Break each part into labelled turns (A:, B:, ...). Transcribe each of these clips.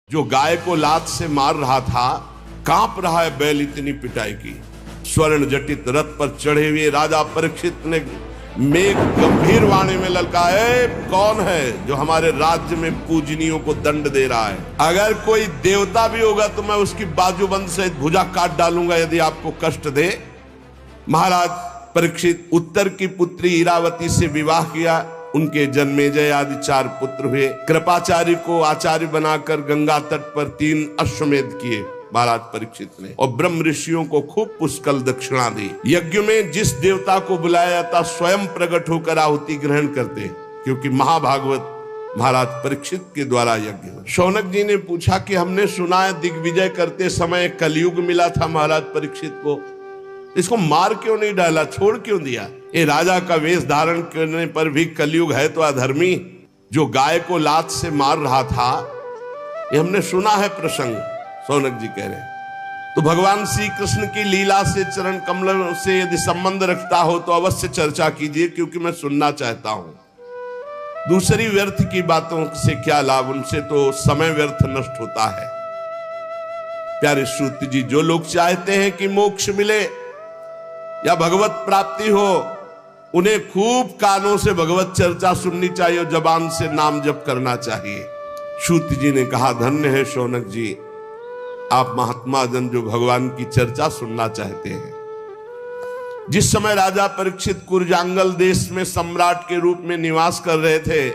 A: जो गाय को लात से मार रहा था, कांप रहा है बैल इतनी पिटाई की। स्वर्ण जटित रथ पर चढ़े हुए राजा परीक्षित ने मेघ गंभीर वाणी में ललकाए, कौन है जो हमारे राज्य में पूजनियों को दंड दे रहा है? अगर कोई देवता भी होगा तो मैं उसकी बाजूबंद से भुजा काट डालूंगा यदि आपको कष्ट दे। महाराज परीक्षित उत्तर की पुत्री इरावती से विवाह किया। उनके जन्मेजय आदि 4 पुत्र हुए। कृपाचार्य को आचार्य बनाकर गंगा तट पर 3 अश्वमेध किए महाराज परीक्षित ने, और ब्रह्म ऋषियों को खूब पुष्कल दक्षिणा दी। यज्ञ में जिस देवता को बुलाया जाता स्वयं प्रकट होकर आहुति ग्रहण करते, क्योंकि महाभागवत महाराज परीक्षित के द्वारा यज्ञ। शौनक जी ने पूछा कि हमने सुना है दिग्विजय करते समय कलयुग मिला था महाराज परीक्षित को, इसको मार क्यों नहीं डाला, छोड़ क्यों दिया? ये राजा का वेश धारण करने पर भी कलयुग है तो अधर्मी। जो गाय को लात से मार रहा था, ये हमने सुना है प्रसंग। शौनक जी कह रहे हैं तो भगवान श्री कृष्ण की लीला से, चरण कमलों से यदि संबंध रखता हो तो अवश्य चर्चा कीजिए, क्योंकि मैं सुनना चाहता हूं। दूसरी व्यर्थ की बातों से क्या लाभ, उनसे तो समय व्यर्थ नष्ट होता है। प्यारे श्रुति जी, जो लोग चाहते हैं कि मोक्ष मिले या भगवत प्राप्ति हो, उन्हें खूब कानों से भगवत चर्चा सुननी चाहिए और जबान से नाम जप करना चाहिए। श्रुति जी ने कहा, धन्य है शौनक जी, आप महात्मा जन जो भगवान की चर्चा सुनना चाहते हैं। जिस समय राजा परीक्षित कुरजांगल देश में सम्राट के रूप में निवास कर रहे थे,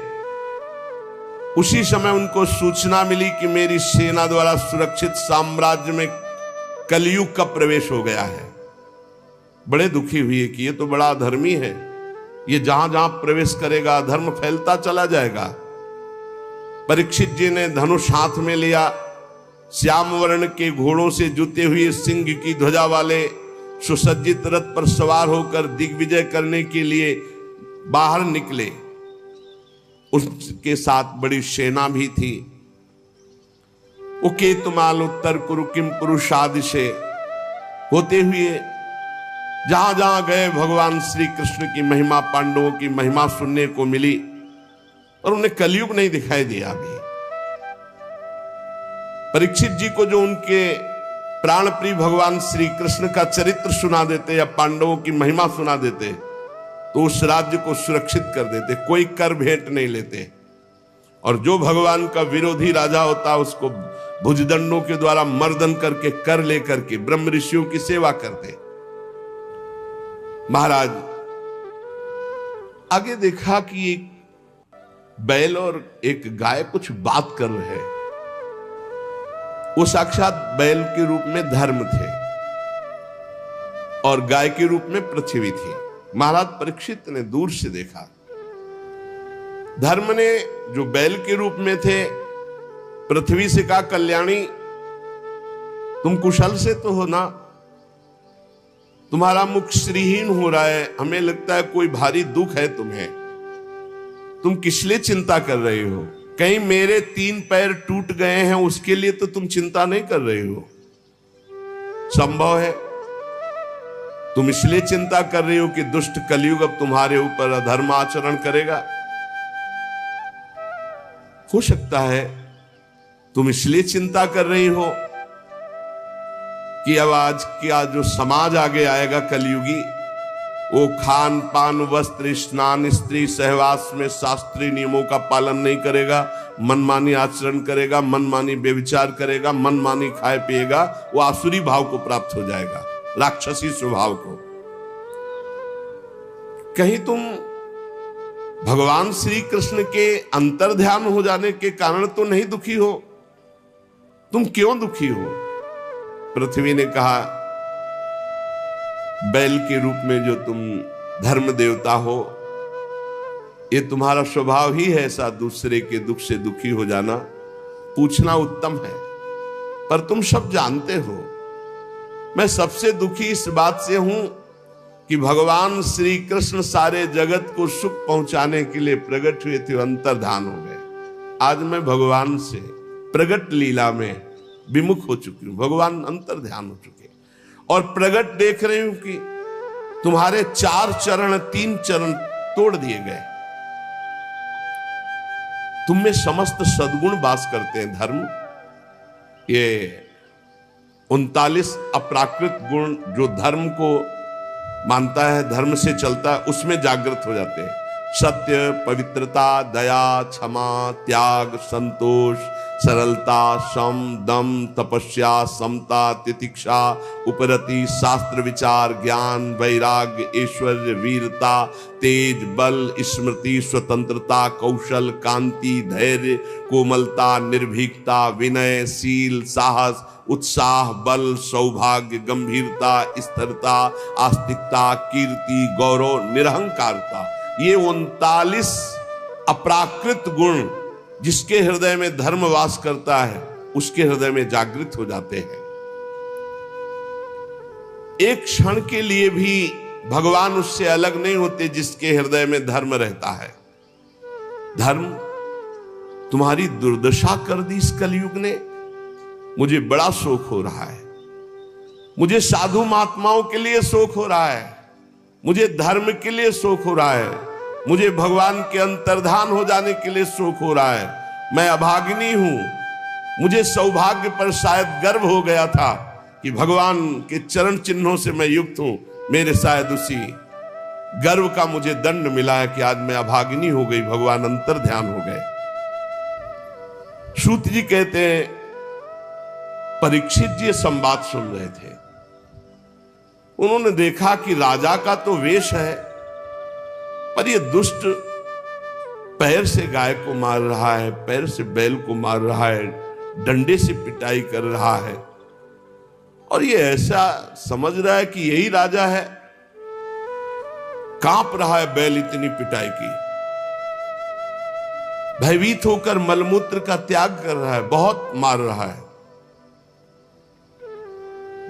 A: उसी समय उनको सूचना मिली कि मेरी सेना द्वारा सुरक्षित साम्राज्य में कलयुग का प्रवेश हो गया है। बड़े दुखी हुए कि ये तो बड़ा अधर्मी है, ये जहां जहां प्रवेश करेगा धर्म फैलता चला जाएगा। परीक्षित जी ने धनुष हाथ में लिया, श्याम वर्ण के घोड़ों से जुते हुए सिंह की ध्वजा वाले सुसज्जित रथ पर सवार होकर दिग्विजय करने के लिए बाहर निकले। उसके साथ बड़ी सेना भी थी। उकेतुमाल उत्तर कुरु किम पुरुषादिशे होते हुए जहां जहां गए भगवान श्री कृष्ण की महिमा, पांडवों की महिमा सुनने को मिली, और उन्हें कलयुग नहीं दिखाई दिया। अभी परीक्षित जी को जो उनके प्राण प्रिय भगवान श्री कृष्ण का चरित्र सुना देते या पांडवों की महिमा सुना देते तो उस राज्य को सुरक्षित कर देते, कोई कर भेंट नहीं लेते। और जो भगवान का विरोधी राजा होता उसको भुजदंडों के द्वारा मर्दन करके कर लेकर के ब्रह्म ऋषियों की सेवा करते। महाराज आगे देखा कि एक बैल और एक गाय कुछ बात कर रहे हैं। वो साक्षात बैल के रूप में धर्म थे और गाय के रूप में पृथ्वी थी। महाराज परीक्षित ने दूर से देखा, धर्म ने जो बैल के रूप में थे पृथ्वी से कहा, कल्याणी तुम कुशल से तो हो ना, तुम्हारा मुख श्रीहीन हो रहा है, हमें लगता है कोई भारी दुख है तुम्हें, तुम किस लिए चिंता कर रहे हो? कहीं मेरे 3 पैर टूट गए हैं उसके लिए तो तुम चिंता नहीं कर रहे हो? संभव है तुम इसलिए चिंता कर रही हो कि दुष्ट कलयुग अब तुम्हारे ऊपर अधर्म आचरण करेगा। हो सकता है तुम इसलिए चिंता कर रही हो कि अब आज क्या जो समाज आगे आएगा कलयुगी, वो खान पान वस्त्र स्नान स्त्री सहवास में शास्त्रीय नियमों का पालन नहीं करेगा, मनमानी आचरण करेगा, मनमानी व्यभिचार करेगा, मनमानी खाए पिएगा, वो आसुरी भाव को प्राप्त हो जाएगा, राक्षसी स्वभाव को। कहीं तुम भगवान श्री कृष्ण के अंतर्ध्यान हो जाने के कारण तो नहीं दुखी हो? तुम क्यों दुखी हो? पृथ्वी ने कहा, बैल के रूप में जो तुम धर्म देवता हो, ये तुम्हारा स्वभाव ही है ऐसा, दूसरे के दुख से दुखी हो जाना। पूछना उत्तम है, पर तुम सब जानते हो मैं सबसे दुखी इस बात से हूं कि भगवान श्री कृष्ण सारे जगत को सुख पहुंचाने के लिए प्रकट हुए थे, अंतर्धान हो गए। आज मैं भगवान से प्रकट लीला में विमुख हो चुकी हूं, भगवान अंतर्ध्यान हो चुके और प्रकट देख रही हूं कि तुम्हारे 4 चरण 3 चरण तोड़ दिए गए। तुम में समस्त सद्गुण वास करते हैं, धर्म ये 39 अप्राकृत गुण जो धर्म को मानता है, धर्म से चलता है, उसमें जागृत हो जाते हैं। सत्य, पवित्रता, दया, क्षमा, त्याग, संतोष, सरलता, सम, दम, तपस्या, समता, तितिक्षा, उपरति, शास्त्र विचार, ज्ञान, वैराग्य, ऐश्वर्य, वीरता, तेज, बल, स्मृति, स्वतंत्रता, कौशल, कांति, धैर्य, कोमलता, निर्भीकता, विनय, शील, साहस, उत्साह, बल, सौभाग्य, गंभीरता, स्थिरता, आस्तिकता, कीर्ति, गौरव, निरहंकारता, ये 39 अप्राकृत गुण जिसके हृदय में धर्म वास करता है उसके हृदय में जागृत हो जाते हैं। एक क्षण के लिए भी भगवान उससे अलग नहीं होते जिसके हृदय में धर्म रहता है। धर्म तुम्हारी दुर्दशा कर दी इस कलयुग ने। मुझे बड़ा शोक हो रहा है, मुझे साधु महात्माओं के लिए शोक हो रहा है, मुझे धर्म के लिए शोक हो रहा है, मुझे भगवान के अंतर्धान हो जाने के लिए शोक हो रहा है। मैं अभागिनी हूं। मुझे सौभाग्य पर शायद गर्व हो गया था कि भगवान के चरण चिन्हों से मैं युक्त हूं। मेरे शायद उसी गर्व का मुझे दंड मिला है कि आज मैं अभागिनी हो गई, भगवान अंतर्ध्यान हो गए। सूत जी कहते हैं, परीक्षित जी संवाद सुन रहे थे। उन्होंने देखा कि राजा का तो वेश है, पर ये दुष्ट पैर से गाय को मार रहा है, पैर से बैल को मार रहा है, डंडे से पिटाई कर रहा है, और ये ऐसा समझ रहा है कि यही राजा है। कांप रहा है बैल इतनी पिटाई की, भयभीत होकर मलमूत्र का त्याग कर रहा है, बहुत मार रहा है।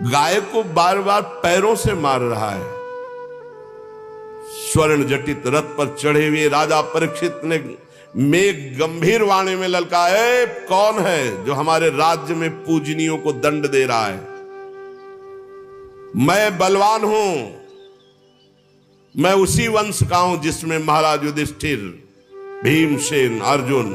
A: गाय को बार बार पैरों से मार रहा है। स्वर्ण जटित रथ पर चढ़े हुए राजा परीक्षित ने मेघ गंभीर वाणी में ललकाया, कौन है जो हमारे राज्य में पूजनियों को दंड दे रहा है? मैं बलवान हूं, मैं उसी वंश का हूं जिसमें महाराज युधिष्ठिर, भीमसेन, अर्जुन,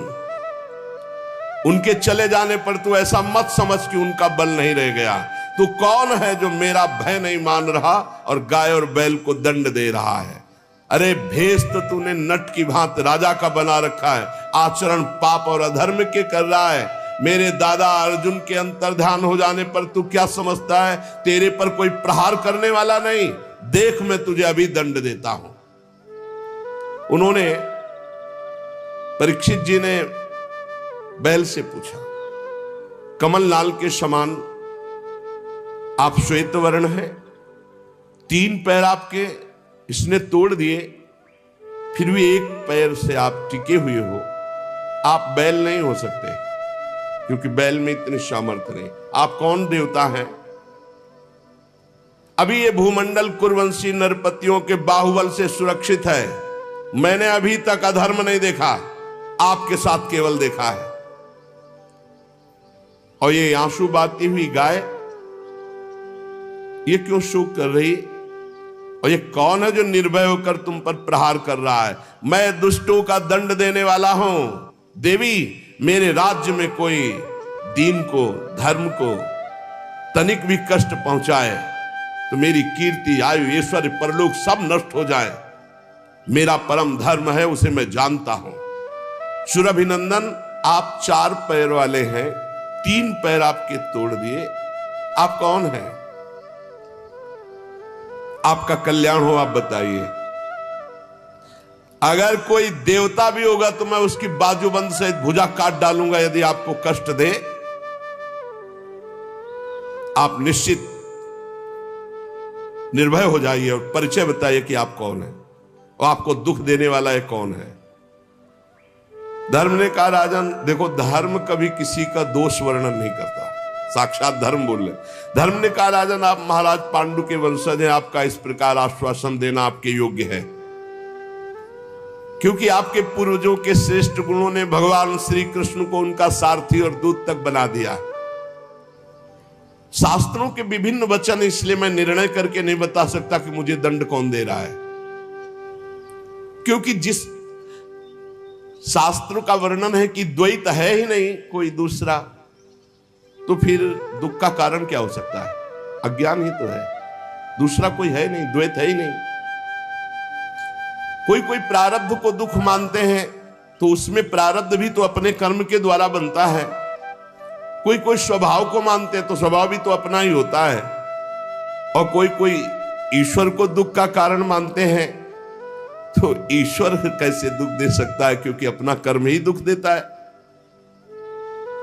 A: उनके चले जाने पर तू ऐसा मत समझ कि उनका बल नहीं रह गया। तू कौन है जो मेरा भय नहीं मान रहा और गाय और बैल को दंड दे रहा है? अरे भेष तो तूने नट की भांति राजा का बना रखा है, आचरण पाप और अधर्म के कर रहा है। मेरे दादा अर्जुन के अंतर्ध्यान हो जाने पर तू क्या समझता है तेरे पर कोई प्रहार करने वाला नहीं? देख मैं तुझे अभी दंड देता हूं। उन्होंने, परीक्षित जी ने बैल से पूछा, कमल लाल के समान आप श्वेत वर्ण हैं, 3 पैर आपके इसने तोड़ दिए, फिर भी 1 पैर से आप टिके हुए हो। आप बैल नहीं हो सकते क्योंकि बैल में इतनी सामर्थ्य नहीं। आप कौन देवता हैं? अभी ये भूमंडल कुरवंशी नरपतियों के बाहुबल से सुरक्षित है। मैंने अभी तक अधर्म नहीं देखा, आपके साथ केवल देखा है। और ये आंसू बहाती हुई गाय, ये क्यों शोक कर रही? और ये कौन है जो निर्भय होकर तुम पर प्रहार कर रहा है? मैं दुष्टों का दंड देने वाला हूं। देवी, मेरे राज्य में कोई दीन को, धर्म को तनिक भी कष्ट पहुंचाए तो मेरी कीर्ति, आयु, ऐश्वर्य, परलोक सब नष्ट हो जाए। मेरा परम धर्म है, उसे मैं जानता हूं। सुरभिनंदन, आप 4 पैर वाले हैं, 3 पैर आपके तोड़ दिए। आप कौन हैं? आपका कल्याण हो, आप बताइए। अगर कोई देवता भी होगा तो मैं उसकी बाजूबंद से भुजा काट डालूंगा यदि आपको कष्ट दे। आप निश्चित निर्भय हो जाइए और परिचय बताइए कि आप कौन है और आपको दुख देने वाला है कौन है। धर्म ने कहा, राजन देखो, धर्म कभी किसी का दोष वर्णन नहीं करता, साक्षात धर्म बोल रहे। धर्म ने कहा, राजन आप महाराज पांडु के वंशज हैं, आपका इस प्रकार आश्वासन देना आपके योग्य है, क्योंकि आपके पूर्वजों के श्रेष्ठ गुणों ने भगवान श्री कृष्ण को उनका सारथी और दूत तक बना दिया। शास्त्रों के विभिन्न वचन, इसलिए मैं निर्णय करके नहीं बता सकता कि मुझे दंड कौन दे रहा है, क्योंकि जिस शास्त्र का वर्णन है कि द्वैत है ही नहीं कोई दूसरा, तो फिर दुख का कारण क्या हो सकता है? अज्ञान ही तो है, दूसरा कोई है नहीं, द्वैत है ही नहीं। कोई कोई प्रारब्ध को दुख मानते हैं तो उसमें प्रारब्ध भी तो अपने कर्म के द्वारा बनता है। कोई कोई स्वभाव को मानते हैं तो स्वभाव भी तो अपना ही होता है। और कोई कोई ईश्वर को दुख का कारण मानते हैं तो ईश्वर कैसे दुख दे सकता है, क्योंकि अपना कर्म ही दुख देता है।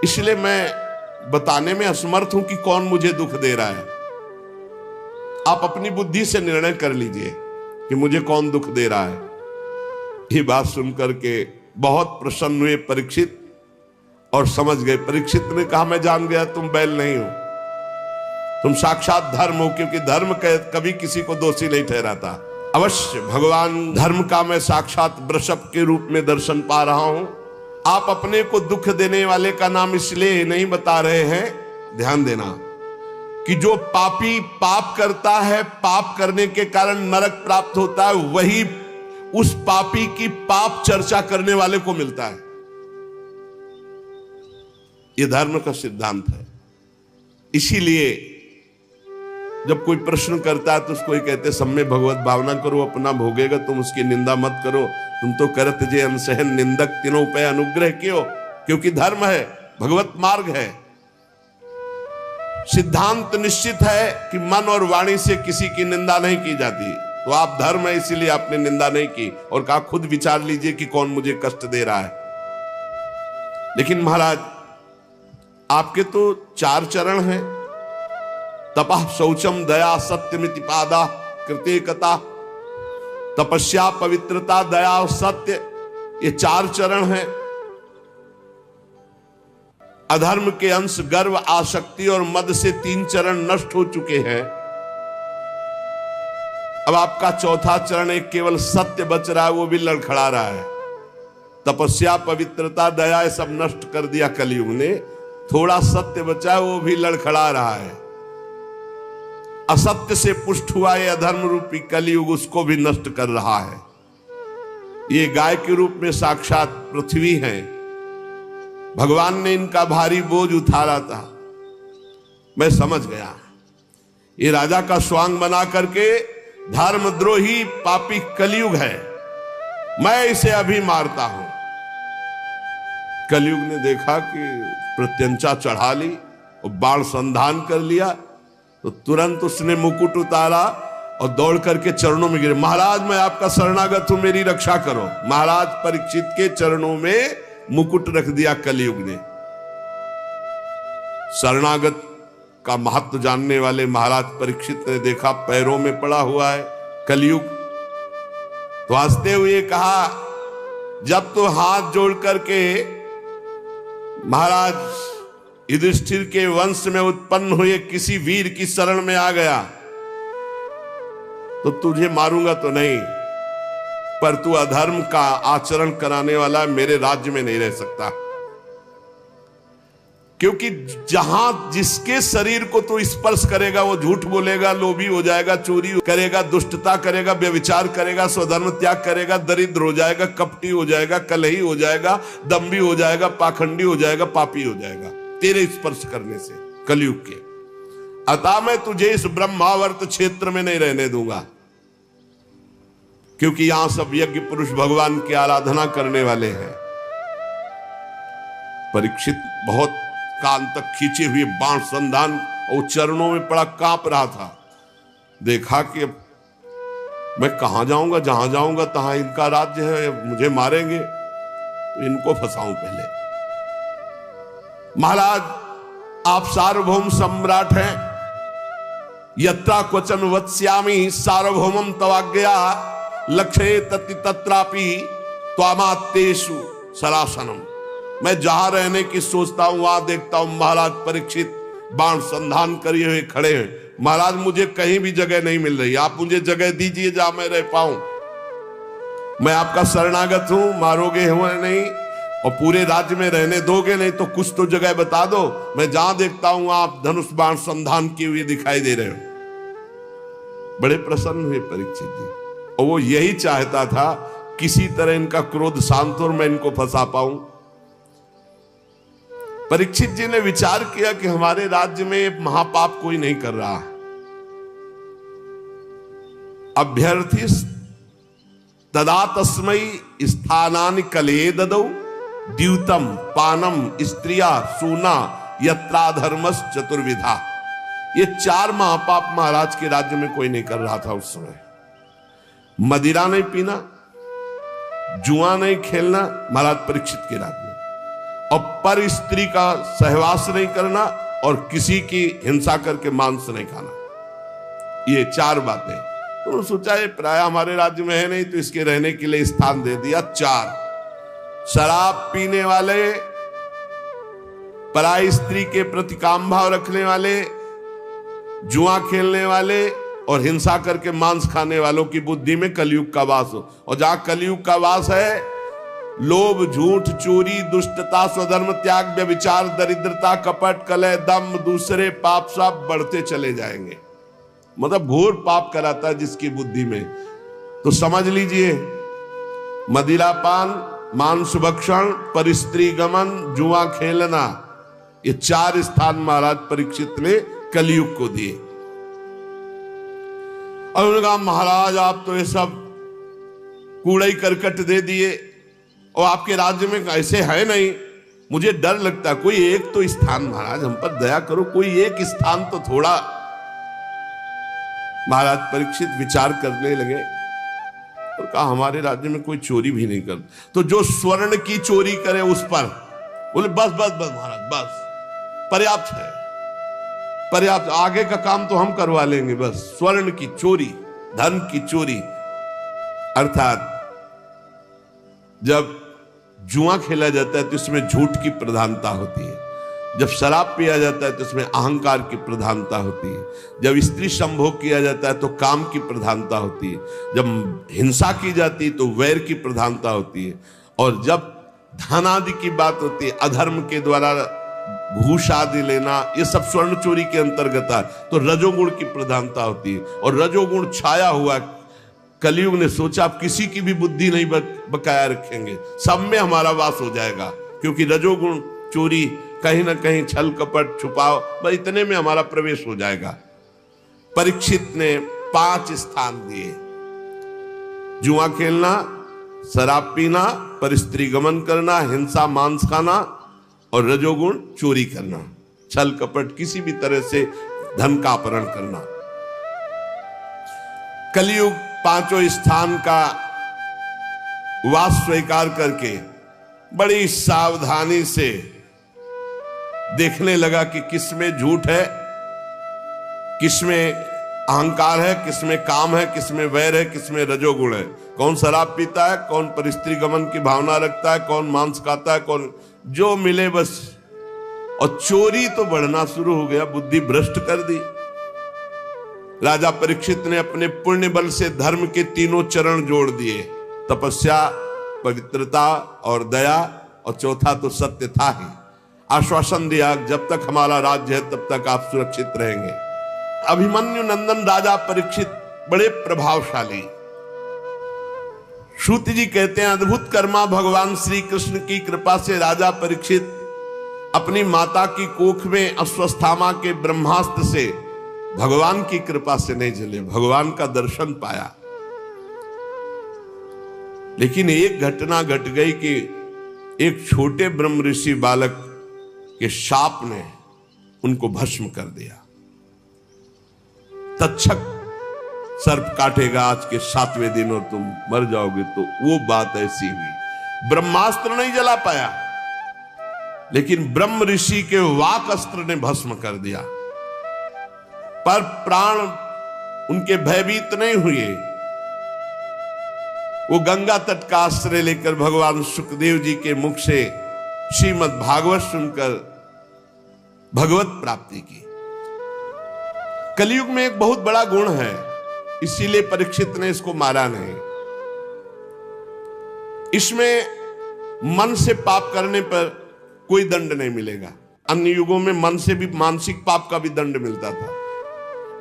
A: इसलिए मैं बताने में असमर्थ हूं कि कौन मुझे दुख दे रहा है। आप अपनी बुद्धि से निर्णय कर लीजिए कि मुझे कौन दुख दे रहा है। ये बात सुनकर के बहुत प्रसन्न हुए परीक्षित और समझ गए। परीक्षित ने कहा, मैं जान गया तुम बैल नहीं हो, तुम साक्षात धर्म हो, क्योंकि धर्म कभी किसी को दोषी नहीं ठहराता। अवश्य भगवान धर्म का मैं साक्षात वृषभ के रूप में दर्शन पा रहा हूं। आप अपने को दुख देने वाले का नाम इसलिए नहीं बता रहे हैं, ध्यान देना, कि जो पापी पाप करता है, पाप करने के कारण नरक प्राप्त होता है, वही उस पापी की पाप चर्चा करने वाले को मिलता है। यह धर्म का सिद्धांत है। इसीलिए जब कोई प्रश्न करता है तो उसको ही कहते, सब में भगवत भावना करो, अपना भोगेगा, तुम उसकी निंदा मत करो। तुम तो करत जे अनसहन निंदक तीनों पे अनुग्रह क्यों, क्योंकि धर्म है, भगवत मार्ग है। सिद्धांत निश्चित है कि मन और वाणी से किसी की निंदा नहीं की जाती। तो आप धर्म है इसीलिए आपने निंदा नहीं की और कहा खुद विचार लीजिए कि कौन मुझे कष्ट दे रहा है। लेकिन महाराज आपके तो 4 चरण हैं, तपः शौचम दया सत्यमिति पादा कृत्यकता, तपस्या पवित्रता दया और सत्य, ये 4 चरण हैं। अधर्म के अंश गर्व आसक्ति और मद से 3 चरण नष्ट हो चुके हैं। अब आपका 4था चरण एक केवल सत्य बच रहा है, वो भी लड़खड़ा रहा है। तपस्या पवित्रता दया ये सब नष्ट कर दिया कलयुग ने, थोड़ा सत्य बचा है, वो भी लड़खड़ा रहा है। असत्य से पुष्ट हुआ ये अधर्म रूपी कलयुग उसको भी नष्ट कर रहा है। ये गाय के रूप में साक्षात पृथ्वी है। भगवान ने इनका भारी बोझ उतारा था। मैं समझ गया, ये राजा का स्वांग बना करके धर्मद्रोही पापी कलयुग है, मैं इसे अभी मारता हूं। कलयुग ने देखा कि प्रत्यंचा चढ़ा ली और बाण संधान कर लिया, तो तुरंत उसने मुकुट उतारा और दौड़ करके चरणों में गिरे। महाराज मैं आपका शरणागत हूं, मेरी रक्षा करो। महाराज परीक्षित के चरणों में मुकुट रख दिया कलयुग ने। शरणागत का महत्व जानने वाले महाराज परीक्षित ने देखा पैरों में पड़ा हुआ है कलयुग, तो हंसते हुए कहा, जब तो हाथ जोड़ करके महाराज युधिष्ठिर के वंश में उत्पन्न हुए किसी वीर की शरण में आ गया तो तुझे मारूंगा तो नहीं, पर तू अधर्म का आचरण कराने वाला मेरे राज्य में नहीं रह सकता। क्योंकि जहां जिसके शरीर को तू स्पर्श करेगा वो झूठ बोलेगा, लोभी हो जाएगा, चोरी करेगा, दुष्टता करेगा, व्यभिचार करेगा, स्वधर्म त्याग करेगा, दरिद्र हो जाएगा, कपटी हो जाएगा, कलही हो जाएगा, दम्भी हो जाएगा, पाखंडी हो जाएगा, पापी हो जाएगा तेरे स्पर्श करने से कलयुग के। अतः मैं तुझे इस ब्रह्मावर्त क्षेत्र में नहीं रहने दूंगा, क्योंकि यहां सब यज्ञ पुरुष भगवान की आराधना करने वाले हैं। परीक्षित बहुत कान तक खींचे हुए बाण संधान और चरणों में पड़ा कांप रहा था। देखा कि अब मैं कहां जाऊंगा, जहां जाऊंगा तहां इनका राज्य है, मुझे मारेंगे, तो इनको फंसाऊं पहले। महाराज आप सार्वभौम सम्राट हैं, यत्रा क्वचन वत्स्यामि सार्वभौमम तवाज्ञया लक्ष्ये तत्ति तत्रापि त्वामात्तेषु सलासनम। मैं जहां रहने की सोचता हूं वहां देखता हूं महाराज परीक्षित बाण संधान करे हुए खड़े हैं। महाराज मुझे कहीं भी जगह नहीं मिल रही, आप मुझे जगह दीजिए जहां मैं रह पाऊं। मैं आपका शरणागत हूं, मारोगे हुए नहीं और पूरे राज्य में रहने दोगे नहीं, तो कुछ तो जगह बता दो। मैं जहां देखता हूं आप धनुष बाण संधान किए हुए दिखाई दे रहे हो। बड़े प्रसन्न हुए परीक्षित जी, और वो यही चाहता था किसी तरह इनका क्रोध शांत और मैं इनको फंसा पाऊं। परीक्षित जी ने विचार किया कि हमारे राज्य में महापाप कोई नहीं कर रहा। अभ्यर्थी तदा तस्मै स्थानानि कलये ददौ द्यूतम पानम स्त्रिया सूना यत्राधर्मस चतुर्विधा। ये 4 महापाप महाराज के राज्य में कोई नहीं कर रहा था उस समय। मदिरा नहीं पीना, जुआ नहीं खेलना महाराज परीक्षित के राज्य में, और पर स्त्री का सहवास नहीं करना, और किसी की हिंसा करके मांस नहीं खाना। ये 4 बातें। तो सोचा ये प्राय हमारे राज्य में है नहीं, तो इसके रहने के लिए स्थान दे दिया 4। शराब पीने वाले, पराई स्त्री के प्रति काम भाव रखने वाले, जुआ खेलने वाले और हिंसा करके मांस खाने वालों की बुद्धि में कलयुग का वास हो। और जहां कलयुग का वास है, लोभ, झूठ, चोरी, दुष्टता, स्वधर्म त्याग, व्यभिचार, दरिद्रता, कपट, कलह, दम, दूसरे पाप सब बढ़ते चले जाएंगे। मतलब घोर पाप कराता है जिसकी बुद्धि में। तो समझ लीजिए, मदिरापान, मांस भक्षण, पर स्त्री गमन, जुआ खेलना, ये 4 स्थान महाराज परीक्षित ने कलयुग को दिए। और उन्होंने कहा महाराज आप तो ये सब कूड़ा करकट दे दिए, और आपके राज्य में ऐसे है नहीं, मुझे डर लगता है। कोई एक तो स्थान महाराज हम पर दया करो, कोई एक स्थान तो थोड़ा। महाराज परीक्षित विचार करने लगे और कहा हमारे राज्य में कोई चोरी भी नहीं करता, तो जो स्वर्ण की चोरी करे उस पर। बोले बस बस बस महाराज, बस पर्याप्त है, पर्याप्त, आगे का काम तो हम करवा लेंगे, बस स्वर्ण की चोरी, धन की चोरी। अर्थात जब जुआ खेला जाता है तो इसमें झूठ की प्रधानता होती है, जब शराब पिया जाता है तो इसमें अहंकार की प्रधानता होती है, जब स्त्री संभोग किया जाता है तो काम की प्रधानता होती है, जब हिंसा की जाती है तो वैर की प्रधानता होती है, और जब धन आदि की बात होती है, अधर्म के द्वारा घूस आदि लेना, ये सब स्वर्ण चोरी के अंतर्गत है, तो रजोगुण की प्रधानता होती है। और रजोगुण छाया हुआ कलयुग ने सोचा अब किसी की भी बुद्धि नहीं बकाया रखेंगे, सब में हमारा वास हो जाएगा, क्योंकि रजोगुण चोरी, कहीं ना कहीं छल कपट छुपाव, बस इतने में हमारा प्रवेश हो जाएगा। परीक्षित ने 5 स्थान दिए, जुआ खेलना, शराब पीना, पर स्त्री गमन करना, हिंसा मांस खाना, और रजोगुण चोरी करना, छल कपट किसी भी तरह से धन का अपहरण करना। कलयुग 5 स्थान का वास स्वीकार करके बड़ी सावधानी से देखने लगा कि किसमें झूठ है, किसमें अहंकार है, किसमें काम है, किसमें वैर है, किसमें रजोगुण है। कौन शराब पीता है, कौन परिस्त्री गमन की भावना रखता है, कौन मांस खाता है, कौन जो मिले बस। और चोरी तो बढ़ना शुरू हो गया, बुद्धि भ्रष्ट कर दी। राजा परीक्षित ने अपने पुण्य बल से धर्म के 3 चरण जोड़ दिए, तपस्या, पवित्रता और दया, और चौथा तो सत्य था ही। आश्वासन दिया जब तक हमारा राज्य है तब तक आप सुरक्षित रहेंगे। अभिमन्यु नंदन राजा परीक्षित बड़े प्रभावशाली। श्रुति जी कहते हैं अद्भुत कर्मा भगवान श्री कृष्ण की कृपा से राजा परीक्षित अपनी माता की कोख में अश्वस्थामा के ब्रह्मास्त्र से भगवान की कृपा से नहीं जले, भगवान का दर्शन पाया। लेकिन एक घटना घट गई कि एक छोटे ब्रह्म ऋषि बालक के शाप ने उनको भस्म कर दिया। तक्षक सर्प काटेगा आज के 7वें दिन और तुम मर जाओगे, तो वो बात ऐसी हुई। ब्रह्मास्त्र नहीं जला पाया, लेकिन ब्रह्म ऋषि के वाक अस्त्र ने भस्म कर दिया। पर प्राण उनके भयभीत नहीं हुए। वो गंगा तट का आश्रय लेकर भगवान सुखदेव जी के मुख से श्रीमद् भागवत सुनकर भगवत प्राप्ति की। कलयुग में एक बहुत बड़ा गुण है, इसीलिए परीक्षित ने इसको मारा नहीं। इसमें मन से पाप करने पर कोई दंड नहीं मिलेगा। अन्य युगों में मन से भी मानसिक पाप का भी दंड मिलता था।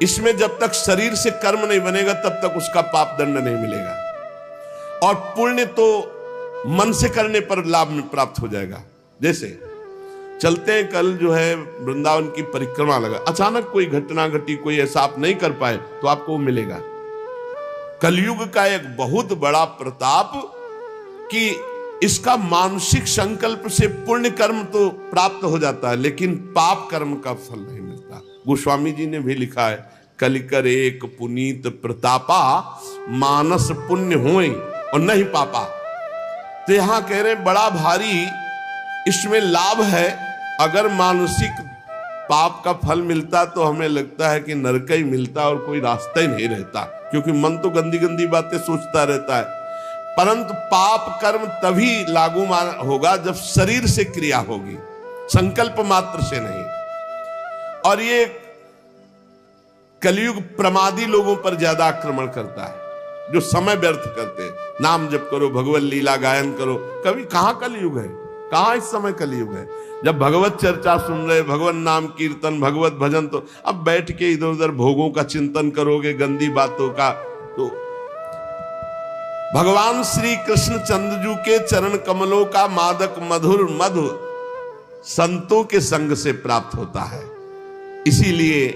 A: इसमें जब तक शरीर से कर्म नहीं बनेगा तब तक उसका पाप दंड नहीं मिलेगा, और पुण्य तो मन से करने पर लाभ में प्राप्त हो जाएगा। जैसे चलते हैं, कल जो है वृंदावन की परिक्रमा लगा, अचानक कोई घटना घटी, कोई ऐसा आप नहीं कर पाए तो आपको वो मिलेगा। कलयुग का एक बहुत बड़ा प्रताप कि इसका मानसिक संकल्प से पुण्य कर्म तो प्राप्त हो जाता है, लेकिन पाप कर्म का फल नहीं मिलता। गोस्वामी जी ने भी लिखा है, कलिकर एक पुनीत प्रतापा, मानस पुण्य होए और नहीं पापा। तो यहां कह रहे बड़ा भारी इसमें लाभ है। अगर मानसिक पाप का फल मिलता तो हमें लगता है कि नरक ही मिलता और कोई रास्ता ही नहीं रहता, क्योंकि मन तो गंदी गंदी बातें सोचता रहता है। परंतु पाप कर्म तभी लागू होगा जब शरीर से क्रिया होगी, संकल्प मात्र से नहीं। और ये कलयुग प्रमादी लोगों पर ज्यादा आक्रमण करता है, जो समय व्यर्थ करते हैं। नाम जप करो, भगवत लीला गायन करो। कभी कहां कलयुग है, कहां इस समय कलयुग है? जब भगवत चर्चा सुन रहे, भगवत नाम कीर्तन, भगवत भजन, तो अब बैठ के इधर उधर भोगों का चिंतन करोगे, गंदी बातों का। तो भगवान श्री कृष्ण चंद्रजू के चरण कमलों का मादक मधुर मधु संतों के संग से प्राप्त होता है। इसीलिए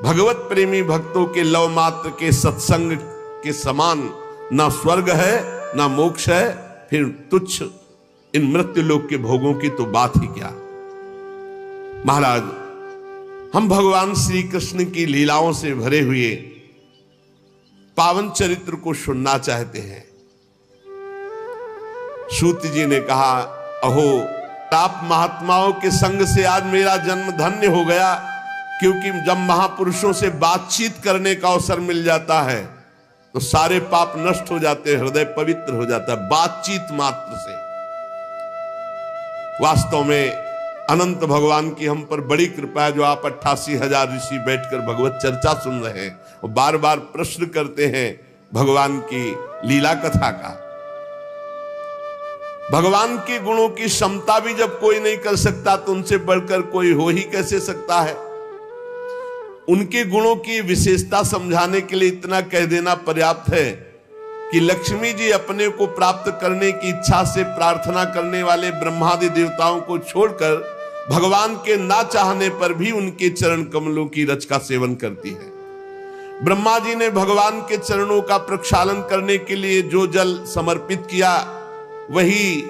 A: भगवत प्रेमी भक्तों के लव मात्र के सत्संग के समान ना स्वर्ग है ना मोक्ष है, फिर तुच्छ इन मृत्यु लोक के भोगों की तो बात ही क्या। महाराज, हम भगवान श्री कृष्ण की लीलाओं से भरे हुए पावन चरित्र को सुनना चाहते हैं। सूत जी ने कहा, अहो आप महात्माओं के संग से आज मेरा जन्म धन्य हो गया, क्योंकि जब महापुरुषों से बातचीत करने का अवसर मिल जाता है तो सारे पाप नष्ट हो जाते हैं, हृदय पवित्र हो जाता है बातचीत मात्र से। वास्तव में अनंत भगवान की हम पर बड़ी कृपा है, जो आप 88,000 ऋषि बैठकर भगवत चर्चा सुन रहे हैं और बार बार प्रश्न करते हैं भगवान की लीला कथा का। भगवान के गुणों की क्षमता भी जब कोई नहीं कर सकता तो उनसे बढ़कर कोई हो ही कैसे सकता है। उनके गुणों की विशेषता समझाने के लिए इतना कह देना पर्याप्त है कि लक्ष्मी जी अपने को प्राप्त करने की इच्छा से प्रार्थना करने वाले ब्रह्मादि देवताओं को छोड़कर भगवान के ना चाहने पर भी उनके चरण कमलों की रच का सेवन करती है। ब्रह्मा जी ने भगवान के चरणों का प्रक्षालन करने के लिए जो जल समर्पित किया, वही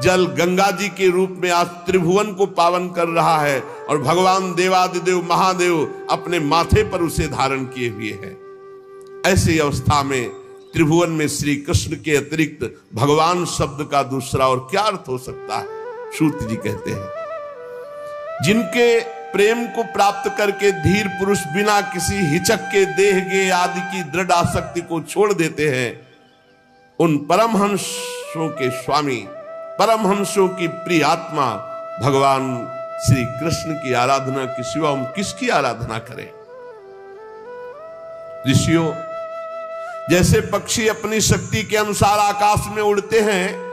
A: जल गंगा जी के रूप में आज त्रिभुवन को पावन कर रहा है और भगवान देवादिदेव महादेव अपने माथे पर उसे धारण किए हुए हैं। ऐसी अवस्था में त्रिभुवन में श्री कृष्ण के अतिरिक्त भगवान शब्द का दूसरा और क्या अर्थ हो सकता है? सूत जी कहते हैं, जिनके प्रेम को प्राप्त करके धीर पुरुष बिना किसी हिचक के देह गे आदि की दृढ़ आसक्ति को छोड़ देते हैं, उन परमहंसों के स्वामी, परमहंसों की प्रिय आत्मा भगवान श्री कृष्ण की आराधना के सिवा हम किसकी आराधना करें? ऋषियों, जैसे पक्षी अपनी शक्ति के अनुसार आकाश में उड़ते हैं,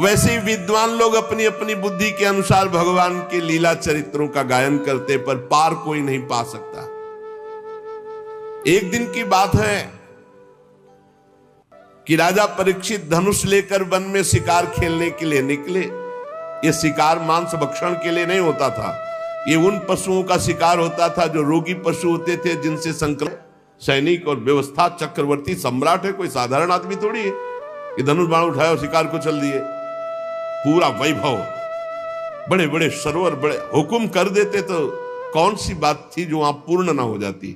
A: वैसे ही विद्वान लोग अपनी अपनी बुद्धि के अनुसार भगवान के लीला चरित्रों का गायन करते, पर पार कोई नहीं पा सकता। एक दिन की बात है कि राजा परीक्षित धनुष लेकर वन में शिकार खेलने के लिए निकले। यह शिकार मांस भक्षण के लिए नहीं होता था, ये उन पशुओं का शिकार होता था जो रोगी पशु होते थे, जिनसे संक्रमण। सैनिक और व्यवस्था चक्रवर्ती सम्राट है, कोई साधारण आदमी थोड़ी है कि धनुष बाण उठाया और शिकार को चल दिए। पूरा वैभव, बड़े बड़े सरोवर, बड़े हुक्म कर देते तो कौन सी बात थी जो वहां पूर्ण ना हो जाती।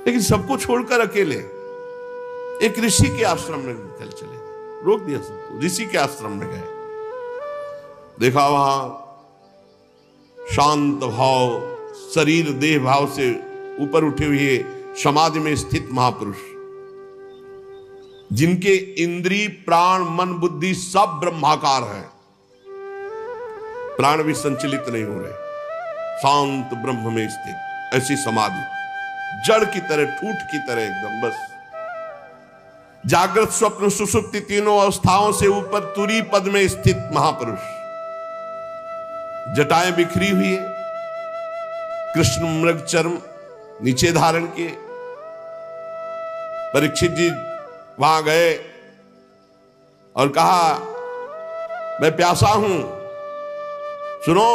A: लेकिन सबको छोड़कर अकेले एक ऋषि के आश्रम में चल चले, रोक दिया सबको, ऋषि के आश्रम में गए। देखा वहां शांत भाव, शरीर देह भाव से ऊपर उठे हुए समाधि में स्थित महापुरुष, जिनके इंद्रिय प्राण मन बुद्धि सब ब्रह्माकार है, प्राण भी संचलित नहीं हो रहे, शांत ब्रह्म में स्थित ऐसी समाधि, जड़ की तरह, ठूठ की तरह एकदम। बस जागृत स्वप्न सुषुप्ति तीनों अवस्थाओं से ऊपर तुरी पद में स्थित महापुरुष, जटाएं बिखरी हुई है, कृष्ण मृग चर्म नीचे धारण किए। परीक्षित जी वहां गए और कहा, मैं प्यासा हूं, सुनो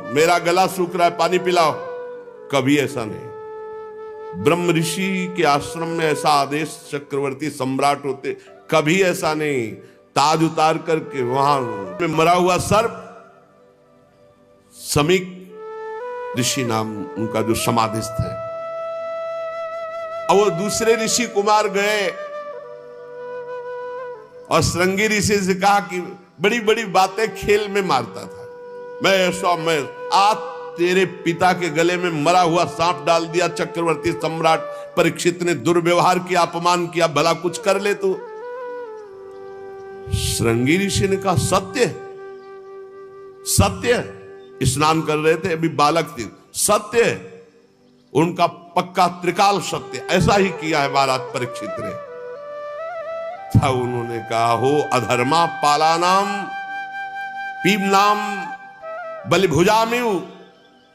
A: मेरा गला सूख रहा है, पानी पिलाओ। कभी ऐसा नहीं। ब्रह्म ऋषि के आश्रम में ऐसा आदेश चक्रवर्ती सम्राट होते, कभी ऐसा नहीं। ताज उतार करके वहां में मरा हुआ सर्प, समीक ऋषि नाम उनका जो समाधिस्थ है, और वो दूसरे ऋषि कुमार गए और श्रृंगी ऋषि से कहा कि बड़ी बड़ी बातें खेल में मारता था, मैं आज तेरे पिता के गले में मरा हुआ सांप डाल दिया। चक्रवर्ती सम्राट परीक्षित ने दुर्व्यवहार किया, अपमान किया, भला कुछ कर ले तू। श्रृंगी ऋषि ने कहा सत्य सत्य। स्नान कर रहे थे, अभी बालक थे, सत्य। उनका पक्का त्रिकाल सत्य, ऐसा ही किया है महाराज परीक्षित ने। था उन्होंने कहा, हो अधर्मा पालानाम पीमनाम बलिभुजामिव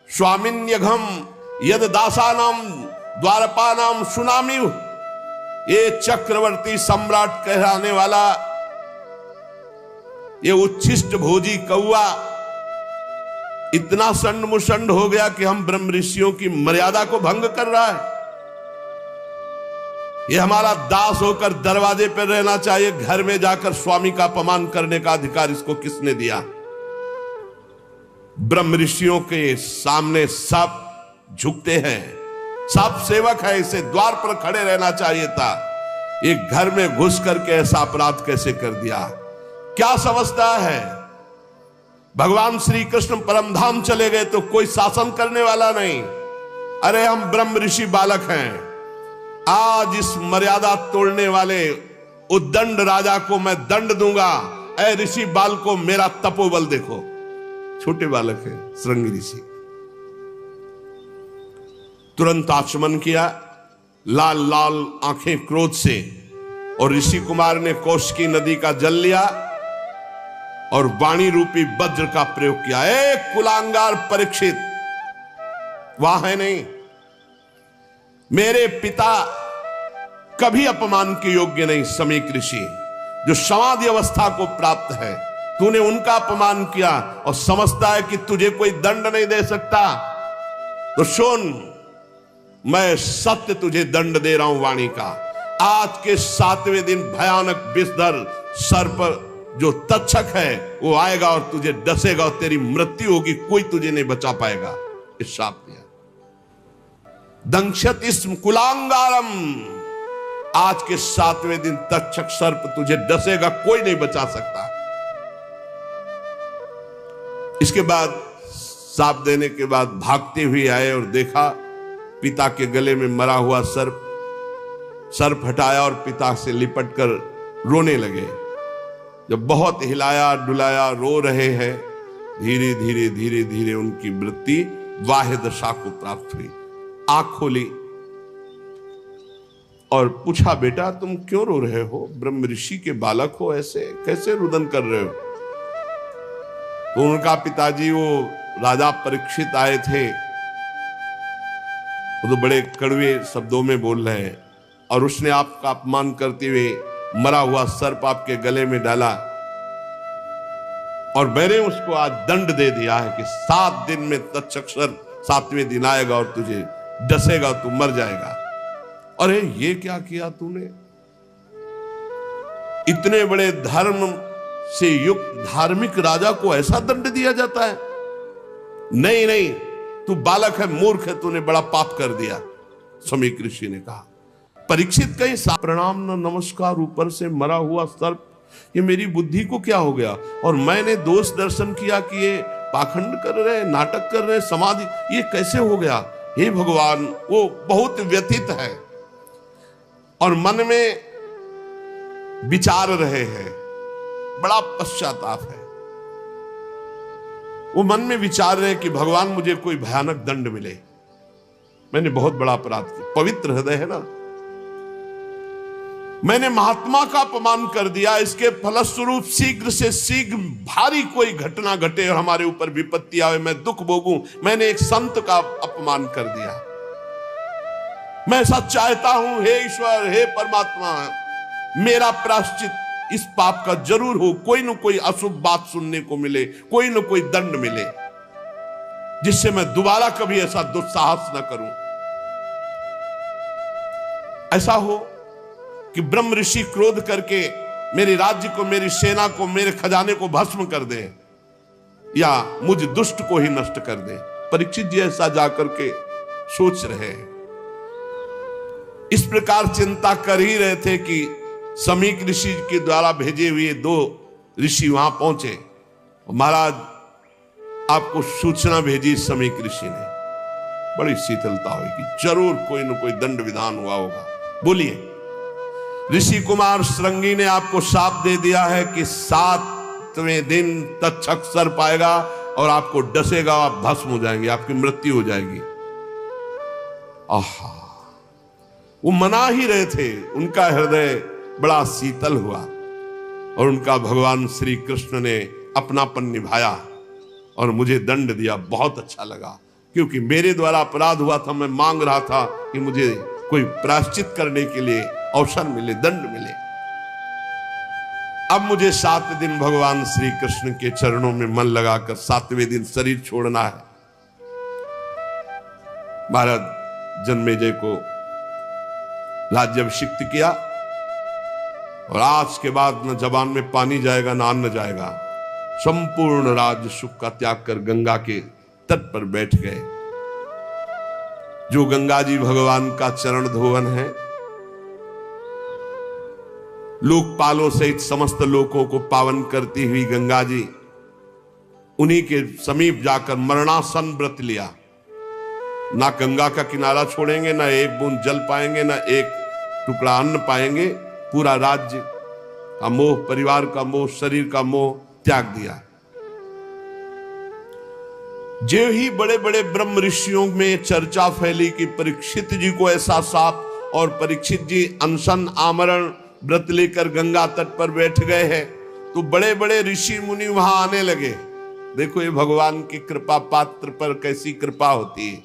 A: स्वामिन्यघम यद दासानाम द्वारपानाम सुनामिव। ये चक्रवर्ती सम्राट कहलाने वाला ये उच्छिष्ट भोजी कौआ इतना संड मुसंड हो गया कि हम ब्रह्म ऋषियों की मर्यादा को भंग कर रहा है। ये हमारा दास होकर दरवाजे पर रहना चाहिए, घर में जाकर स्वामी का अपमान करने का अधिकार इसको किसने दिया? ब्रह्म ऋषियों के सामने सब झुकते हैं, सब सेवक है, इसे द्वार पर खड़े रहना चाहिए था। ये घर में घुस करके ऐसा अपराध कैसे कर दिया? क्या समझता है? भगवान श्री कृष्ण परम धाम चले गए तो कोई शासन करने वाला नहीं। अरे हम ब्रह्म ऋषि बालक हैं। आज इस मर्यादा तोड़ने वाले उद्दंड राजा को मैं दंड दूंगा। ऐ ऋषि बाल को मेरा तपोबल देखो। छोटे बालक है श्रृंगी ऋषि। तुरंत आचमन किया, लाल लाल आंखें क्रोध से, और ऋषि कुमार ने कौशिकी नदी का जल लिया और वाणी रूपी वज्र का प्रयोग किया। एक कुलांगार परीक्षित वहां है नहीं। मेरे पिता कभी अपमान के योग्य नहीं। समीक ऋषि जो समाधि अवस्था को प्राप्त है, तूने उनका अपमान किया और समझता है कि तुझे कोई दंड नहीं दे सकता। तो सुन, मैं सत्य तुझे दंड दे रहा हूं वाणी का। आज के 7वें दिन भयानक विषधर सर्प जो तक्षक है वो आएगा और तुझे डसेगा और तेरी मृत्यु होगी, कोई तुझे नहीं बचा पाएगा। इस शाप दिया दंक्षत इस्म कुलांगारम। आज के 7वें दिन तक्षक सर्प तुझे डसेगा, कोई नहीं बचा सकता। इसके बाद शाप देने के बाद भागते हुए आए और देखा पिता के गले में मरा हुआ सर्प हटाया और पिता से लिपट कर रोने लगे। जब बहुत हिलाया डुलाया, रो रहे हैं, धीरे धीरे धीरे धीरे उनकी वृत्ति वाह्य दशा को प्राप्त हुई। आंख खोली और पूछा, बेटा तुम क्यों रो रहे हो? ब्रह्म ऋषि के बालक हो, ऐसे कैसे रुदन कर रहे हो? तो उनका पिताजी वो राजा परीक्षित आए थे, वो तो बड़े कड़वे शब्दों में बोल रहे हैं, और उसने आपका अपमान करते हुए मरा हुआ सर्प आपके गले में डाला, और मैंने उसको आज दंड दे दिया है कि 7 दिन में तक्षक सर्प 7वें दिन आएगा और तुझे डसेगा, तू मर जाएगा। अरे ये क्या किया तूने? इतने बड़े धर्म से युक्त धार्मिक राजा को ऐसा दंड दिया जाता है? नहीं नहीं, तू बालक है, मूर्ख है, तूने बड़ा पाप कर दिया। समीक ऋषि ने कहा। परीक्षित कहीं प्रणाम न नमस्कार, ऊपर से मरा हुआ सर्प, ये मेरी बुद्धि को क्या हो गया? और मैंने दोष दर्शन किया कि ये पाखंड कर रहे, नाटक कर रहे, समाधि, ये कैसे हो गया? हे भगवान, वो बहुत व्यथित है और मन में विचार रहे हैं, बड़ा पश्चाताप है। वो मन में विचार रहे कि भगवान मुझे कोई भयानक दंड मिले, मैंने बहुत बड़ा अपराध किया। पवित्र हृदय है ना, मैंने महात्मा का अपमान कर दिया, इसके फलस्वरूप शीघ्र से शीघ्र भारी कोई घटना घटे और हमारे ऊपर विपत्ति आवे, मैं दुख भोगूं। मैंने एक संत का अपमान कर दिया। मैं ऐसा चाहता हूं, हे ईश्वर, हे परमात्मा, मेरा प्रायश्चित इस पाप का जरूर हो, कोई न कोई अशुभ बात सुनने को मिले, कोई न कोई दंड मिले। जिससे मैं दोबारा कभी ऐसा दुस्साहस न करूं। ऐसा हो कि ब्रह्म ऋषि क्रोध करके मेरे राज्य को, मेरी सेना को, मेरे खजाने को भस्म कर दे या मुझ दुष्ट को ही नष्ट कर दे। परीक्षित जी ऐसा जाकर के सोच रहे हैं। इस प्रकार चिंता कर ही रहे थे कि समीक ऋषि के द्वारा भेजे हुए 2 ऋषि वहां पहुंचे। महाराज आपको सूचना भेजी समीक ऋषि ने। बड़ी शीतलता हुई कि जरूर कोई न कोई दंड विधान हुआ होगा। बोलिए। ऋषि कुमार श्रृंगी ने आपको शाप दे दिया है कि 7वें दिन तक्षक सर्प आएगा और आपको डसेगा, आप भस्म हो जाएंगे, आपकी मृत्यु हो जाएगी। आहा, वो मना ही रहे थे, उनका हृदय बड़ा शीतल हुआ और उनका भगवान श्री कृष्ण ने अपनापन निभाया और मुझे दंड दिया। बहुत अच्छा लगा, क्योंकि मेरे द्वारा अपराध हुआ था। मैं मांग रहा था कि मुझे कोई प्रायश्चित करने के लिए अवसर मिले, दंड मिले। अब मुझे 7 दिन भगवान श्री कृष्ण के चरणों में मन लगाकर 7वें दिन शरीर छोड़ना है। महाराज जन्मेजय को राज्याभिषिक्त किया और आज के बाद न जबान में पानी जाएगा न अन्न जाएगा। संपूर्ण राज्य सुख का त्याग कर गंगा के तट पर बैठ गए। जो गंगा जी भगवान का चरण धोवन है, लोकपालों सहित समस्त लोकों को पावन करती हुई गंगा जी, उन्हीं के समीप जाकर मरणासन व्रत लिया। ना गंगा का किनारा छोड़ेंगे, ना एक बूंद जल पाएंगे, ना एक टुकड़ा अन्न पाएंगे। पूरा राज्य का मोह, परिवार का मोह, शरीर का मोह त्याग दिया। जो ही बड़े बड़े ब्रह्म ऋषियों में चर्चा फैली कि परीक्षित जी को ऐसा शाप, और परीक्षित जी अनशन आमरण व्रत लेकर गंगा तट पर बैठ गए हैं, तो बड़े बड़े ऋषि मुनि वहां आने लगे। देखो ये भगवान की कृपा, पात्र पर कैसी कृपा होती है।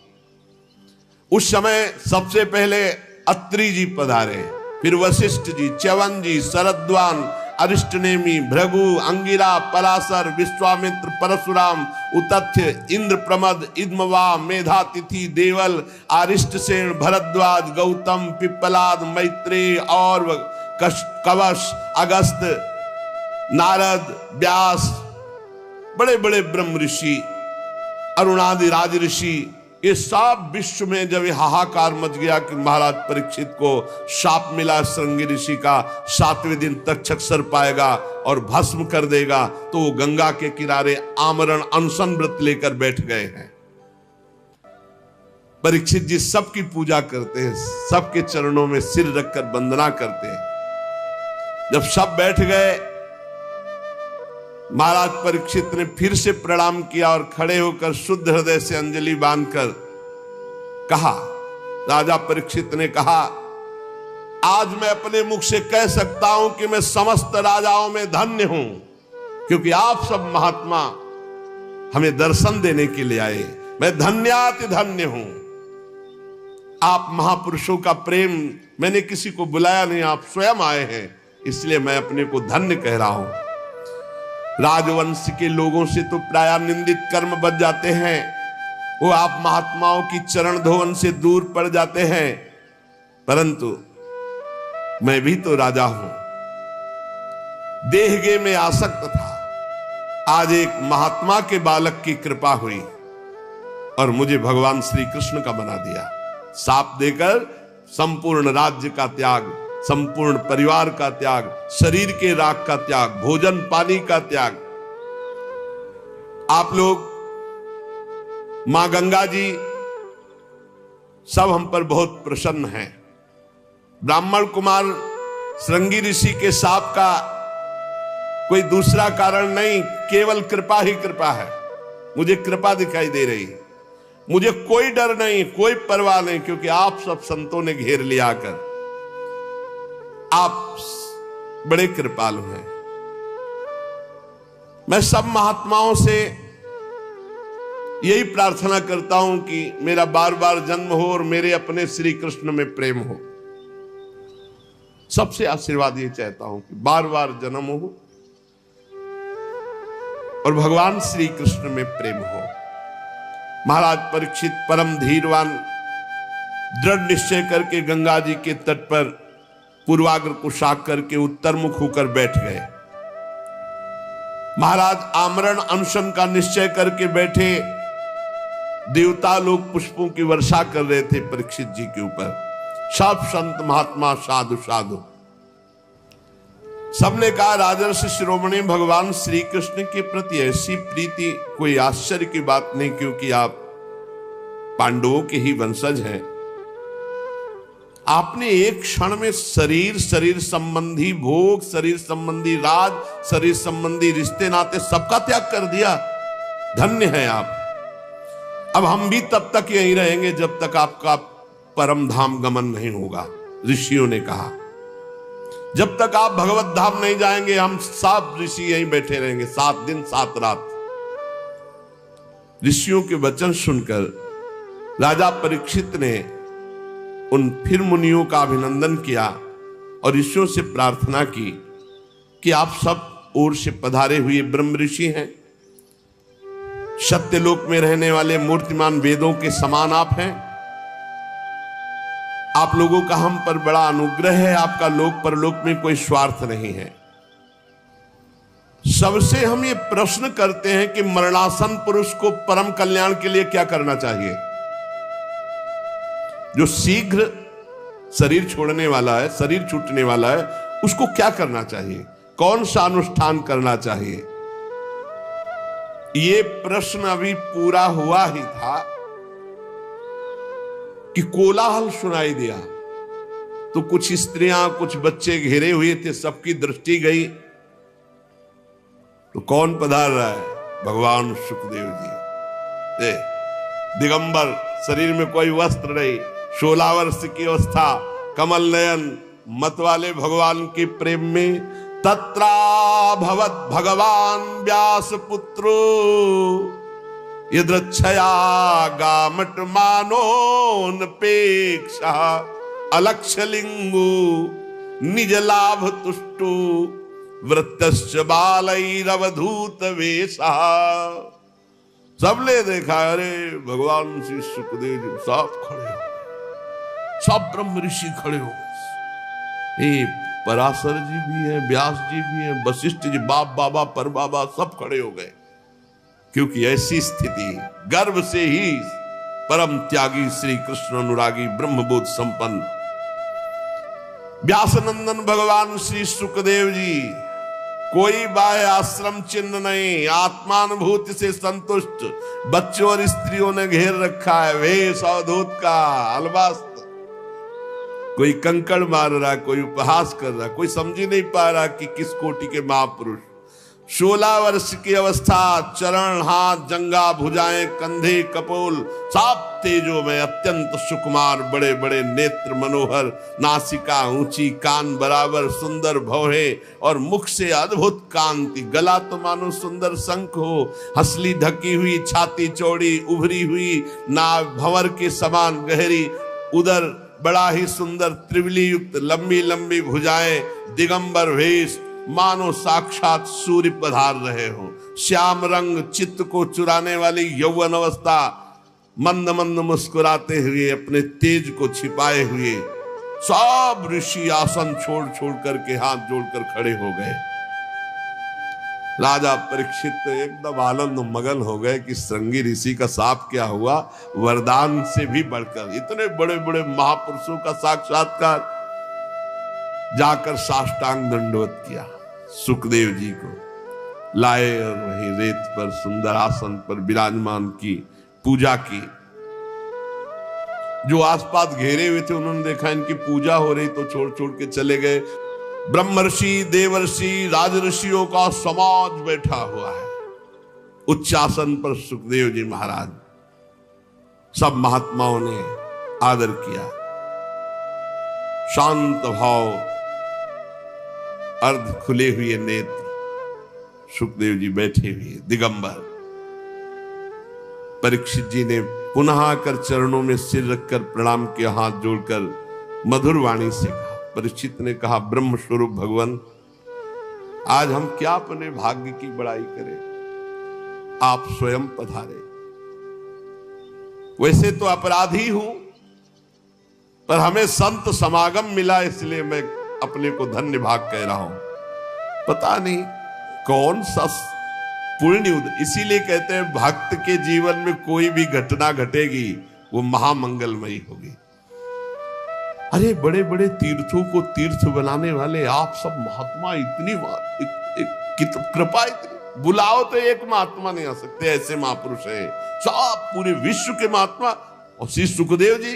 A: उस समय सबसे पहले अत्रि जी पधारे, फिर वशिष्ठ जी, च्यवन जी, शरद्वान, अरिष्टनेमी, भृगु, अंगिरा, पराशर, विश्वामित्र, परशुराम, उतथ्य, इंद्र प्रमद, इद्मवा, मेधातिथि, देवल, आरिष्टसेन, भरद्वाज, गौतम, पिप्पलाद, मैत्रेय और कवश, अगस्त, नारद, व्यास, बड़े बड़े ब्रह्म ऋषि, अरुणादि राज ऋषि, ये सब विश्व में जब हाहाकार मच गया कि महाराज परीक्षित को शाप मिला श्रृंगी ऋषि का, 7वें दिन तक्षक सर्प आएगा और भस्म कर देगा, तो वो गंगा के किनारे आमरण अनशन व्रत लेकर बैठ गए हैं। परीक्षित जी सबकी पूजा करते हैं, सबके चरणों में सिर रखकर वंदना करते हैं। जब सब बैठ गए, महाराज परीक्षित ने फिर से प्रणाम किया और खड़े होकर शुद्ध हृदय से अंजलि बांधकर कहा, राजा परीक्षित ने कहा, आज मैं अपने मुख से कह सकता हूं कि मैं समस्त राजाओं में धन्य हूं, क्योंकि आप सब महात्मा हमें दर्शन देने के लिए आए। मैं धन्याति धन्य हूं। आप महापुरुषों का प्रेम मैंने किसी को बुलाया नहीं, आप स्वयं आए हैं, इसलिए मैं अपने को धन्य कह रहा हूं। राजवंश के लोगों से तो प्राय निंदित कर्म बच जाते हैं, वो आप महात्माओं की चरण धोवन से दूर पड़ जाते हैं, परंतु मैं भी तो राजा हूं। देहगे में आसक्त था, आज एक महात्मा के बालक की कृपा हुई और मुझे भगवान श्री कृष्ण का बना दिया। शाप देकर संपूर्ण राज्य का त्याग, संपूर्ण परिवार का त्याग, शरीर के राग का त्याग, भोजन पानी का त्याग। आप लोग, मां गंगा जी सब हम पर बहुत प्रसन्न हैं। ब्राह्मण कुमार श्रृंगी ऋषि के शाप का कोई दूसरा कारण नहीं, केवल कृपा ही कृपा है। मुझे कृपा दिखाई दे रही है, मुझे कोई डर नहीं, कोई परवाह नहीं, क्योंकि आप सब संतों ने घेर लिया आकर। आप बड़े कृपालु हैं। मैं सब महात्माओं से यही प्रार्थना करता हूं कि मेरा बार बार जन्म हो और मेरे अपने श्री कृष्ण में प्रेम हो। सबसे आशीर्वाद ये चाहता हूं कि बार बार जन्म हो और भगवान श्री कृष्ण में प्रेम हो। महाराज परीक्षित परम धीरवान दृढ़ निश्चय करके गंगा जी के तट पर पूर्वाग्र को शाक करके उत्तरमुख होकर बैठ गए। महाराज आमरण अनशन का निश्चय करके बैठे। देवता लोग पुष्पों की वर्षा कर रहे थे परीक्षित जी के ऊपर। सब संत महात्मा साधु साधु सबने कहा राजर्षि शिरोमणि भगवान श्री कृष्ण के प्रति ऐसी प्रीति कोई आश्चर्य की बात नहीं, क्योंकि आप पांडवों के ही वंशज हैं। आपने एक क्षण में शरीर संबंधी भोग, शरीर संबंधी राज, शरीर संबंधी रिश्ते नाते सबका त्याग कर दिया। धन्य है आप। अब हम भी तब तक यहीं रहेंगे जब तक आपका परम धाम गमन नहीं होगा। ऋषियों ने कहा जब तक आप भगवत धाम नहीं जाएंगे हम सब ऋषि यहीं बैठे रहेंगे 7 दिन 7 रात। ऋषियों के वचन सुनकर राजा परीक्षित ने उन फिर मुनियों का अभिनंदन किया और ऋषियों से प्रार्थना की कि आप सब ओर से पधारे हुए ब्रह्म ऋषि हैं, सत्यलोक में रहने वाले मूर्तिमान वेदों के समान आप हैं। आप लोगों का हम पर बड़ा अनुग्रह है। आपका लोक परलोक में कोई स्वार्थ नहीं है। सबसे हम ये प्रश्न करते हैं कि मरणासन पुरुष को परम कल्याण के लिए क्या करना चाहिए? जो शीघ्र शरीर छोड़ने वाला है, शरीर छूटने वाला है, उसको क्या करना चाहिए? कौन सा अनुष्ठान करना चाहिए? ये प्रश्न अभी पूरा हुआ ही था कि कोलाहल सुनाई दिया। तो कुछ स्त्रियां, कुछ बच्चे घेरे हुए थे, सबकी दृष्टि गई। तो कौन पधार रहा है? भगवान सुखदेव जी। दिगंबर, शरीर में कोई वस्त्र नहीं, 16 वर्ष की अवस्था, कमल नयन, मत वाले भगवान के प्रेम में तत्रा भवत भगवान व्यास पुत्रो यद्रच्छया गामट मानोनपेक्षा अलक्षलिंगु निज लाभ तुष्टु वृत्तश्च बालैरवधूत वेशा। सबने देखा, अरे भगवान श्री सुखदेव जी सब खड़े हो, सब ब्रह्म ऋषि खड़े हो गए। पराशर जी भी हैं, व्यास जी भी हैं, वशिष्ठ जी, बाप बाबा पर बाबा सब खड़े हो गए। क्योंकि ऐसी स्थिति गर्भ से ही परम त्यागी श्री कृष्ण अनुरागी ब्रह्मबोध संपन्न व्यासनंदन भगवान श्री सुखदेव जी, कोई बाह्य आश्रम चिन्ह नहीं, आत्मानुभूति से संतुष्ट बच्चों और स्त्रियों ने घेर रखा है। वेश अवधूत का अलवास्त, कोई कंकड़ मार रहा, कोई उपहास कर रहा, कोई समझ ही नहीं पा रहा कि किस कोटि के महापुरुष। 16 वर्ष की अवस्था, चरण, हाथ, जंगा, भुजाएं, कंधे, कपोल सब तेजो में, अत्यंत सुकुमार, बड़े बड़े नेत्र मनोहर, नासिका ऊंची, कान बराबर, सुंदर भौहे और मुख से अद्भुत कांति, गला तो मानो सुंदर शंख हो, हंसली ढकी हुई, छाती चौड़ी उभरी हुई, नाभ भंवर के समान गहरी, उदर बड़ा ही सुंदर त्रिवली युक्त, लंबी लंबी भुजाएं, दिगंबर वेश, मानो साक्षात सूर्य पधार रहे हो। श्याम रंग, चित्त को चुराने वाली यौवन अवस्था, मंद मंद मुस्कुराते हुए, अपने तेज को छिपाए हुए सब ऋषि आसन छोड़ छोड़ करके हाथ जोड़कर खड़े हो गए। राजा परीक्षित एकदम आनंद मगन हो गए कि श्रृंगी ऋषि का साप क्या हुआ। वरदान से भी बढ़कर इतने बड़े बड़े महापुरुषों का साक्षात्कार। जाकर साष्टांग दंडवत किया, सुखदेव जी को लाए और वहीं रेत पर सुंदर आसन पर विराजमान की, पूजा की। जो आसपास घेरे हुए थे उन्होंने देखा इनकी पूजा हो रही तो छोड़ छोड़ के चले गए। ब्रह्मर्षि, देवर्षि, राजऋषियों का समाज बैठा हुआ है उच्च आसन पर। सुखदेव जी महाराज, सब महात्माओं ने आदर किया। शांत भाव, अर्ध खुले हुए नेत्र, सुखदेव जी बैठे हुए दिगंबर। परीक्षित जी ने पुनः आकर चरणों में सिर रखकर प्रणाम किया, हाथ जोड़कर मधुर वाणी से कहा। परीक्षित ने कहा, ब्रह्म स्वरूप भगवान, आज हम क्या अपने भाग्य की बड़ाई करें, आप स्वयं पधारे। वैसे तो अपराधी हूं, पर हमें संत समागम मिला इसलिए मैं अपने को धन्य भाग कह रहा हूं। पता नहीं कौन सा पुण्य, इसीलिए कहते हैं भक्त के जीवन में कोई भी घटना घटेगी वो महामंगलमयी होगी। अरे बड़े बड़े तीर्थों को तीर्थ बनाने वाले आप सब महात्मा, इतनी कृपा, इतनी बुलाओ तो एक महात्मा नहीं आ सकते, ऐसे महापुरुष है सब पूरे विश्व के महात्मा। और श्री सुखदेव जी,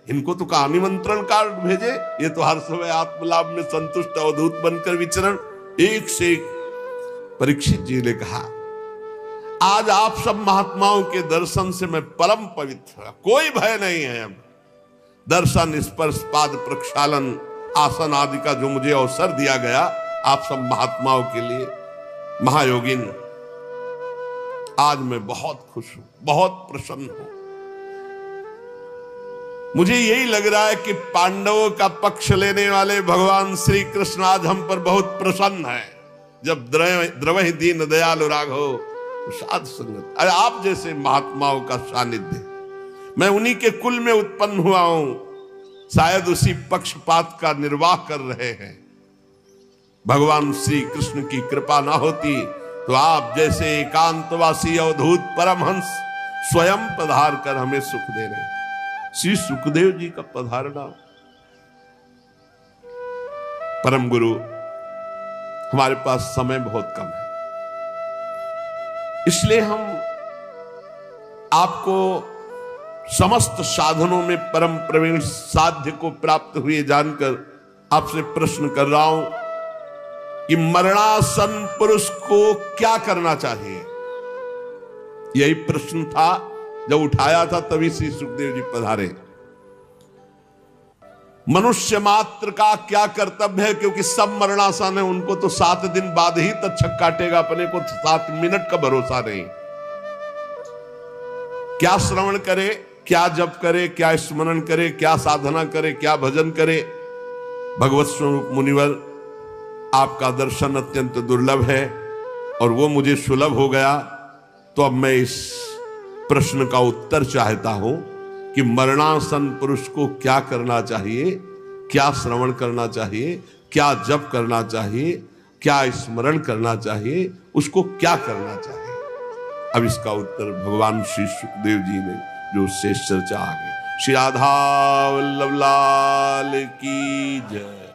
A: इनको तो कहा निमंत्रण कार्ड भेजे, ये तो हर समय आत्मलाभ में संतुष्ट अवधूत बनकर विचरण। एक से एक परीक्षित जी ने कहा, आज आप सब महात्माओं के दर्शन से मैं परम पवित्र, कोई भय नहीं है। अब दर्शन, स्पर्श, पाद प्रक्षालन, आसन आदि का जो मुझे अवसर दिया गया आप सब महात्माओं के लिए, महायोगिन, आज मैं बहुत खुश हूं, बहुत प्रसन्न हूं। मुझे यही लग रहा है कि पांडवों का पक्ष लेने वाले भगवान श्री कृष्ण आज हम पर बहुत प्रसन्न है। जब द्रवहि दीन दयालु राघव साध संगत, अरे आप जैसे महात्माओं का सानिध्य, मैं उन्हीं के कुल में उत्पन्न हुआ हूं, शायद उसी पक्षपात का निर्वाह कर रहे हैं। भगवान श्री कृष्ण की कृपा ना होती तो आप जैसे एकांतवासी अवधूत परमहंस स्वयं पधार कर हमें सुख दे रहे हैं। श्री सुखदेव जी का पधारना, परम गुरु, हमारे पास समय बहुत कम है, इसलिए हम आपको समस्त साधनों में परम प्रवीण साध्य को प्राप्त हुए जानकर आपसे प्रश्न कर रहा हूं कि मरणासन पुरुष को क्या करना चाहिए। यही प्रश्न था जब उठाया था, तभी श्री सुखदेव जी पधारे। मनुष्य मात्र का क्या कर्तव्य है, क्योंकि सब मरणासन है, उनको तो 7 दिन बाद ही तक्षक काटेगा, अपने को 7 मिनट का भरोसा नहीं। क्या श्रवण करे, क्या जप करे, क्या स्मरण करे, क्या साधना करे, क्या भजन करे। भगवत स्वरूप मुनिवर, आपका दर्शन अत्यंत दुर्लभ है और वो मुझे सुलभ हो गया, तो अब मैं इस प्रश्न का उत्तर चाहता हूं कि मरणासन पुरुष को क्या करना चाहिए, क्या श्रवण करना चाहिए, क्या जप करना चाहिए, क्या स्मरण करना चाहिए, उसको क्या करना चाहिए। अब इसका उत्तर भगवान श्री सुखदेव जी ने जो शेष चर्चा आगे। श्री राधा वल्लभ लाल की जय।